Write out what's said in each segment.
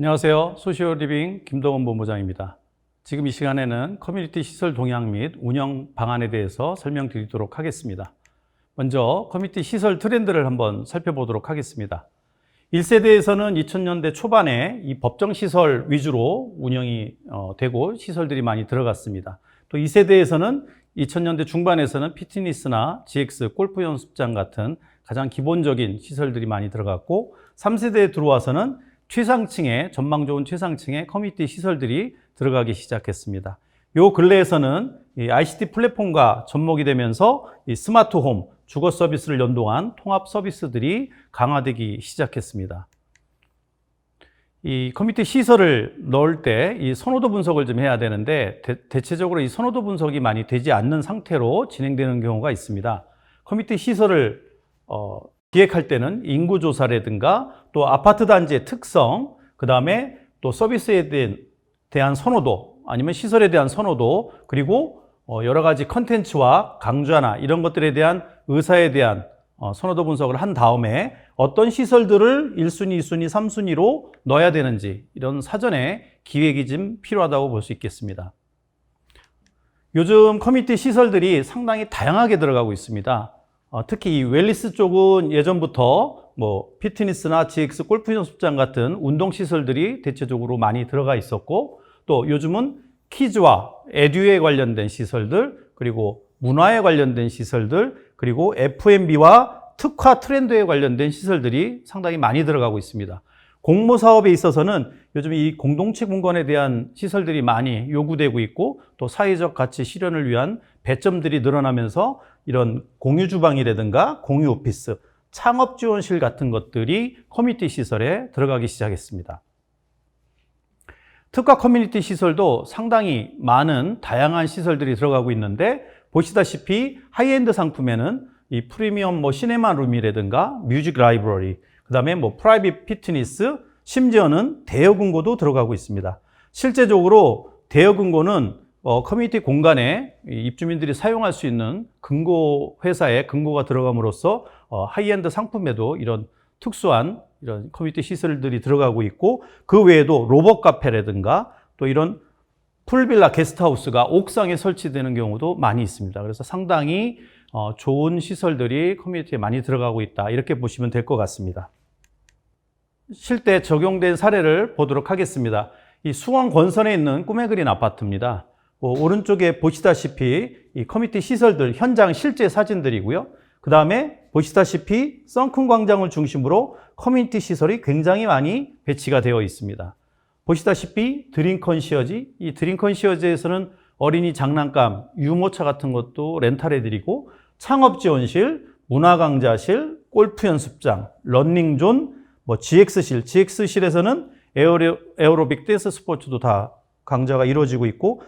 안녕하세요. 소시오리빙 김동원 본부장입니다. 지금 이 시간에는 커뮤니티 시설 동향 및 운영 방안에 대해서 설명드리도록 하겠습니다. 먼저 커뮤니티 시설 트렌드를 한번 살펴보도록 하겠습니다. 1세대에서는 2000년대 초반에 이 법정시설 위주로 운영이 되고 시설들이 많이 들어갔습니다. 또 2세대에서는 2000년대 중반에서는 피트니스나 GX 골프 연습장 같은 가장 기본적인 시설들이 많이 들어갔고, 3세대에 들어와서는 최상층의, 전망 좋은 최상층의 커뮤니티 시설들이 들어가기 시작했습니다. 요 근래에서는 이 ICT 플랫폼과 접목이 되면서 이 스마트홈, 주거 서비스를 연동한 통합 서비스들이 강화되기 시작했습니다. 이 커뮤니티 시설을 넣을 때 이 선호도 분석을 좀 해야 되는데, 대체적으로 이 선호도 분석이 많이 되지 않는 상태로 진행되는 경우가 있습니다. 커뮤니티 시설을 기획할 때는 인구조사라든가 또 아파트 단지의 특성, 그 다음에 또 서비스에 대한 선호도, 아니면 시설에 대한 선호도, 그리고 여러 가지 컨텐츠와 강좌나 이런 것들에 대한 의사에 대한 선호도 분석을 한 다음에 어떤 시설들을 1순위, 2순위, 3순위로 넣어야 되는지, 이런 사전에 기획이 좀 필요하다고 볼 수 있겠습니다. 요즘 커뮤니티 시설들이 상당히 다양하게 들어가고 있습니다. 특히 이 웰니스 쪽은 예전부터 피트니스나 GX 골프 연습장 같은 운동시설들이 대체적으로 많이 들어가 있었고, 또 요즘은 키즈와 에듀에 관련된 시설들, 그리고 문화에 관련된 시설들, 그리고 F&B와 특화 트렌드에 관련된 시설들이 상당히 많이 들어가고 있습니다. 공모사업에 있어서는 요즘 이 공동체 공간에 대한 시설들이 많이 요구되고 있고, 또 사회적 가치 실현을 위한 배점들이 늘어나면서 이런 공유 주방이라든가 공유 오피스, 창업 지원실 같은 것들이 커뮤니티 시설에 들어가기 시작했습니다. 특화 커뮤니티 시설도 상당히 많은 다양한 시설들이 들어가고 있는데, 보시다시피 하이엔드 상품에는 이 프리미엄 시네마 룸이라든가 뮤직 라이브러리, 그 다음에 프라이빗 피트니스, 심지어는 대여금고도 들어가고 있습니다. 실제적으로 대여금고는 커뮤니티 공간에 입주민들이 사용할 수 있는 금고 회사에 금고가 들어감으로써 하이엔드 상품에도 이런 특수한 이런 커뮤니티 시설들이 들어가고 있고, 그 외에도 로봇 카페라든가 또 이런 풀빌라 게스트하우스가 옥상에 설치되는 경우도 많이 있습니다. 그래서 상당히 좋은 시설들이 커뮤니티에 많이 들어가고 있다, 이렇게 보시면 될 것 같습니다. 실제 적용된 사례를 보도록 하겠습니다. 이 수원 권선에 있는 꿈의 그린 아파트입니다. 오른쪽에 보시다시피 이 커뮤니티 시설들 현장 실제 사진들이고요. 그 다음에 보시다시피 썬큰 광장을 중심으로 커뮤니티 시설이 굉장히 많이 배치가 되어 있습니다. 보시다시피 드림컨시어지, 이 드림컨시어지에서는 어린이 장난감, 유모차 같은 것도 렌탈해드리고, 창업지원실, 문화강좌실, 골프 연습장, 런닝존, GX실, GX실에서는 에어로빅 댄스 스포츠도 다 강좌가 이루어지고 있고,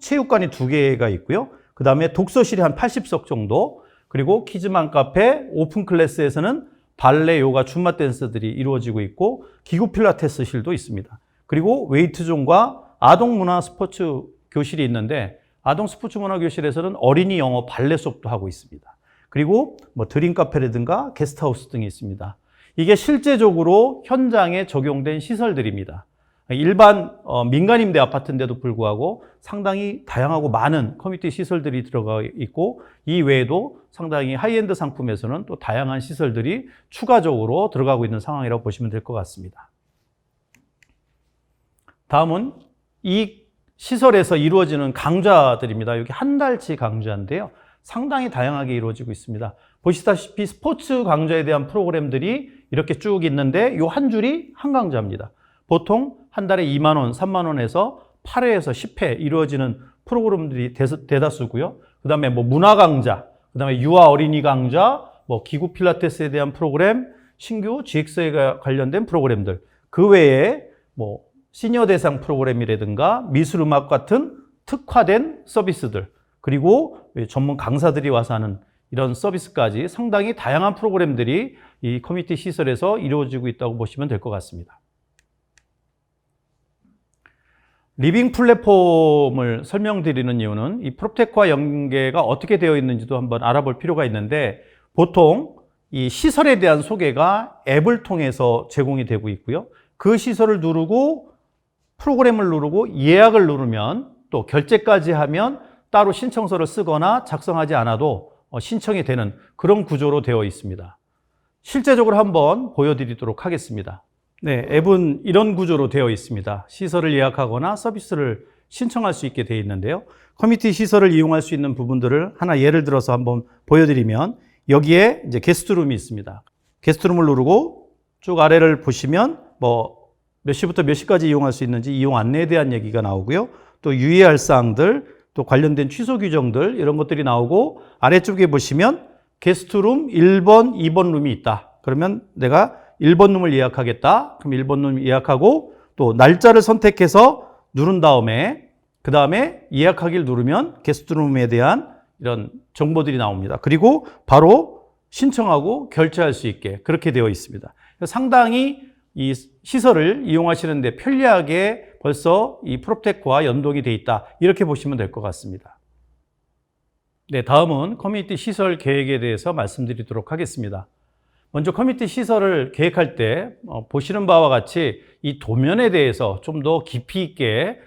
체육관이 2개가 있고요. 그 다음에 독서실이 한 80석 정도, 그리고 키즈맘 카페, 오픈 클래스에서는 발레, 요가, 줌바 댄스들이 이루어지고 있고, 기구 필라테스실도 있습니다. 그리고 웨이트존과 아동 문화 스포츠 교실이 있는데, 아동 스포츠 문화 교실에서는 어린이 영어 발레 수업도 하고 있습니다. 그리고 드림 카페라든가 게스트하우스 등이 있습니다. 이게 실제적으로 현장에 적용된 시설들입니다. 일반 민간 임대 아파트인데도 불구하고 상당히 다양하고 많은 커뮤니티 시설들이 들어가 있고, 이 외에도 상당히 하이엔드 상품에서는 또 다양한 시설들이 추가적으로 들어가고 있는 상황이라고 보시면 될 것 같습니다. 다음은 이 시설에서 이루어지는 강좌들입니다. 여기 한 달치 강좌인데요, 상당히 다양하게 이루어지고 있습니다. 보시다시피 스포츠 강좌에 대한 프로그램들이 이렇게 쭉 있는데, 요 한 줄이 한 강좌입니다. 보통 한 달에 2만 원, 3만 원에서 8회에서 10회 이루어지는 프로그램들이 대다수고요. 그 다음에 문화 강좌, 그 다음에 유아 어린이 강좌, 기구 필라테스에 대한 프로그램, 신규 GX에 관련된 프로그램들, 그 외에 시니어 대상 프로그램이라든가 미술음악 같은 특화된 서비스들, 그리고 전문 강사들이 와서 하는 이런 서비스까지 상당히 다양한 프로그램들이 이 커뮤니티 시설에서 이루어지고 있다고 보시면 될 것 같습니다. 리빙 플랫폼을 설명드리는 이유는 이 프롭테크와 연계가 어떻게 되어 있는지도 한번 알아볼 필요가 있는데, 보통 이 시설에 대한 소개가 앱을 통해서 제공이 되고 있고요. 그 시설을 누르고 프로그램을 누르고 예약을 누르면 또 결제까지 하면 따로 신청서를 쓰거나 작성하지 않아도 신청이 되는 그런 구조로 되어 있습니다. 실제적으로 한번 보여드리도록 하겠습니다. 네, 앱은 이런 구조로 되어 있습니다. 시설을 예약하거나 서비스를 신청할 수 있게 되어 있는데요. 커뮤니티 시설을 이용할 수 있는 부분들을 하나 예를 들어서 한번 보여드리면 여기에 이제 게스트룸이 있습니다. 게스트룸을 누르고 쭉 아래를 보시면 몇 시부터 몇 시까지 이용할 수 있는지 이용 안내에 대한 얘기가 나오고요. 또 유의할 사항들, 또 관련된 취소 규정들 이런 것들이 나오고 아래쪽에 보시면 게스트룸 1번, 2번 룸이 있다. 그러면 내가 1번 룸을 예약하겠다. 그럼 1번 룸 예약하고 또 날짜를 선택해서 누른 다음에 그 다음에 예약하기를 누르면 게스트룸에 대한 이런 정보들이 나옵니다. 그리고 바로 신청하고 결제할 수 있게 그렇게 되어 있습니다. 상당히 이 시설을 이용하시는데 편리하게 벌써 이 프롭테크와 연동이 되어 있다. 이렇게 보시면 될 것 같습니다. 네, 다음은 커뮤니티 시설 계획에 대해서 말씀드리도록 하겠습니다. 먼저 커뮤니티 시설을 계획할 때 보시는 바와 같이 이 도면에 대해서 좀 더 깊이 있게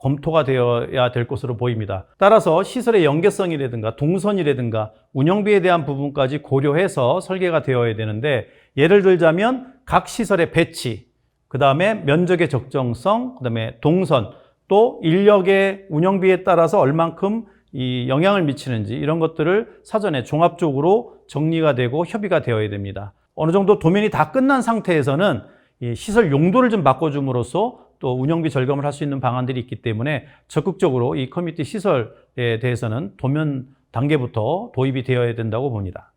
검토가 되어야 될 것으로 보입니다. 따라서 시설의 연계성이라든가 동선이라든가 운영비에 대한 부분까지 고려해서 설계가 되어야 되는데 예를 들자면 각 시설의 배치, 그 다음에 면적의 적정성, 그 다음에 동선, 또 인력의 운영비에 따라서 얼만큼 이 영향을 미치는지 이런 것들을 사전에 종합적으로 정리가 되고 협의가 되어야 됩니다. 어느 정도 도면이 다 끝난 상태에서는 이 시설 용도를 좀 바꿔줌으로써 또 운영비 절감을 할 수 있는 방안들이 있기 때문에 적극적으로 이 커뮤니티 시설에 대해서는 도면 단계부터 도입이 되어야 된다고 봅니다.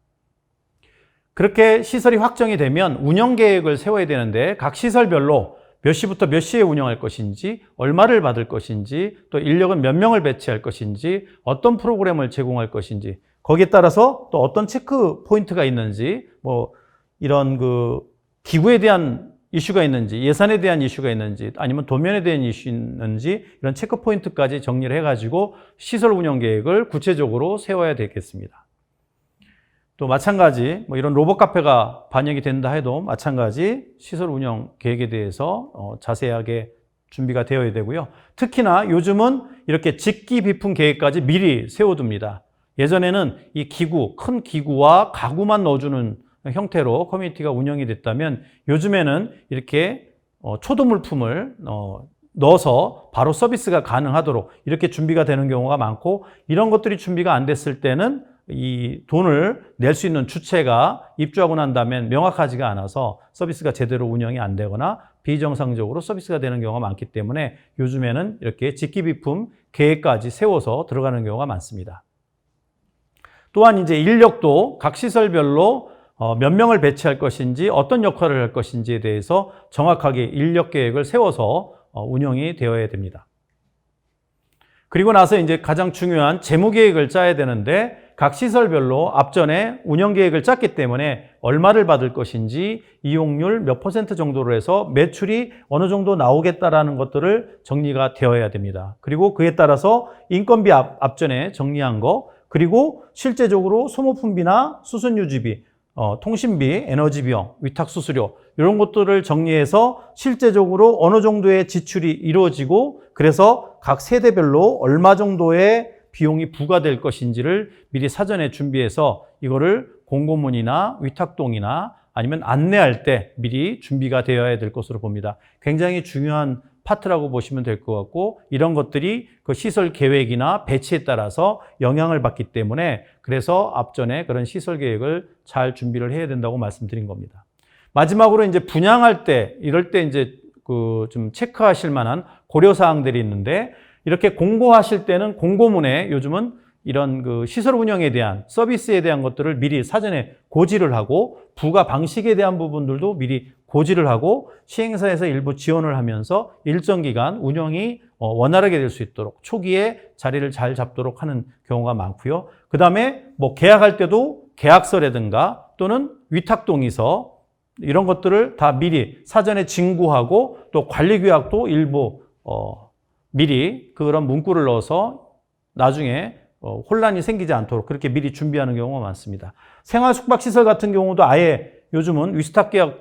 그렇게 시설이 확정이 되면 운영 계획을 세워야 되는데 각 시설별로 몇 시부터 몇 시에 운영할 것인지, 얼마를 받을 것인지, 또 인력은 몇 명을 배치할 것인지, 어떤 프로그램을 제공할 것인지, 거기에 따라서 또 어떤 체크 포인트가 있는지, 이런 기구에 대한 이슈가 있는지, 예산에 대한 이슈가 있는지, 아니면 도면에 대한 이슈 있는지, 이런 체크 포인트까지 정리를 해가지고 시설 운영 계획을 구체적으로 세워야 되겠습니다. 또 마찬가지 이런 로봇 카페가 반영이 된다 해도 마찬가지 시설 운영 계획에 대해서 자세하게 준비가 되어야 되고요. 특히나 요즘은 이렇게 직기 비품 계획까지 미리 세워둡니다. 예전에는 이 기구, 큰 기구와 가구만 넣어주는 형태로 커뮤니티가 운영이 됐다면 요즘에는 이렇게 초도물품을 넣어서 바로 서비스가 가능하도록 이렇게 준비가 되는 경우가 많고, 이런 것들이 준비가 안 됐을 때는 이 돈을 낼 수 있는 주체가 입주하고 난 다음에 명확하지가 않아서 서비스가 제대로 운영이 안 되거나 비정상적으로 서비스가 되는 경우가 많기 때문에 요즘에는 이렇게 직기비품 계획까지 세워서 들어가는 경우가 많습니다. 또한 이제 인력도 각 시설별로 몇 명을 배치할 것인지 어떤 역할을 할 것인지에 대해서 정확하게 인력 계획을 세워서 운영이 되어야 됩니다. 그리고 나서 이제 가장 중요한 재무 계획을 짜야 되는데 각 시설별로 앞전에 운영 계획을 짰기 때문에 얼마를 받을 것인지, 이용률 몇 % 정도로 해서 매출이 어느 정도 나오겠다라는 것들을 정리가 되어야 됩니다. 그리고 그에 따라서 인건비 앞전에 정리한 거, 그리고 실제적으로 소모품비나 수선 유지비, 통신비, 에너지 비용, 위탁 수수료 이런 것들을 정리해서 실제적으로 어느 정도의 지출이 이루어지고 그래서 각 세대별로 얼마 정도의 비용이 부과될 것인지를 미리 사전에 준비해서 이거를 공고문이나 위탁동이나 아니면 안내할 때 미리 준비가 되어야 될 것으로 봅니다. 굉장히 중요한 파트라고 보시면 될 것 같고, 이런 것들이 그 시설 계획이나 배치에 따라서 영향을 받기 때문에 그래서 앞전에 그런 시설 계획을 잘 준비를 해야 된다고 말씀드린 겁니다. 마지막으로 이제 분양할 때, 이럴 때 이제 좀 체크하실 만한 고려사항들이 있는데, 이렇게 공고하실 때는 공고문에 요즘은 이런 시설 운영에 대한 서비스에 대한 것들을 미리 사전에 고지를 하고 부과 방식에 대한 부분들도 미리 고지를 하고 시행사에서 일부 지원을 하면서 일정 기간 운영이 원활하게 될 수 있도록 초기에 자리를 잘 잡도록 하는 경우가 많고요. 그 다음에 계약할 때도 계약서라든가 또는 위탁동의서 이런 것들을 다 미리 사전에 진구하고 또 관리규약도 일부 미리 그런 문구를 넣어서 나중에 혼란이 생기지 않도록 그렇게 미리 준비하는 경우가 많습니다. 생활 숙박시설 같은 경우도 아예 요즘은 위탁계약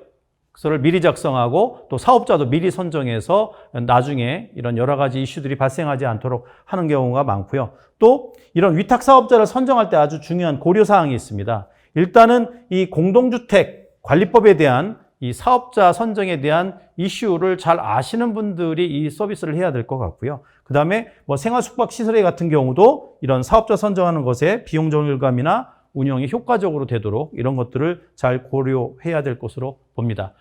계획서를 미리 작성하고 또 사업자도 미리 선정해서 나중에 이런 여러 가지 이슈들이 발생하지 않도록 하는 경우가 많고요. 또 이런 위탁 사업자를 선정할 때 아주 중요한 고려 사항이 있습니다. 일단은 이 공동주택 관리법에 대한 이 사업자 선정에 대한 이슈를 잘 아시는 분들이 이 서비스를 해야 될 것 같고요. 그 다음에 뭐 생활숙박시설회 같은 경우도 이런 사업자 선정하는 것에 비용 절감이나 운영이 효과적으로 되도록 이런 것들을 잘 고려해야 될 것으로 봅니다.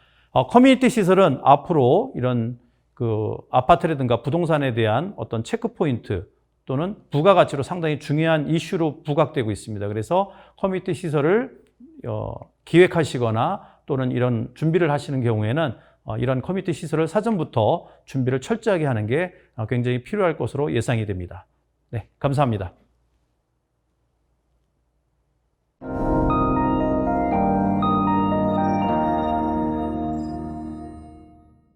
커뮤니티 시설은 앞으로 이런 그 아파트라든가 부동산에 대한 어떤 체크포인트 또는 부가가치로 상당히 중요한 이슈로 부각되고 있습니다. 그래서 커뮤니티 시설을 기획하시거나 또는 이런 준비를 하시는 경우에는 이런 커뮤니티 시설을 사전부터 준비를 철저하게 하는 게 굉장히 필요할 것으로 예상이 됩니다. 네, 감사합니다.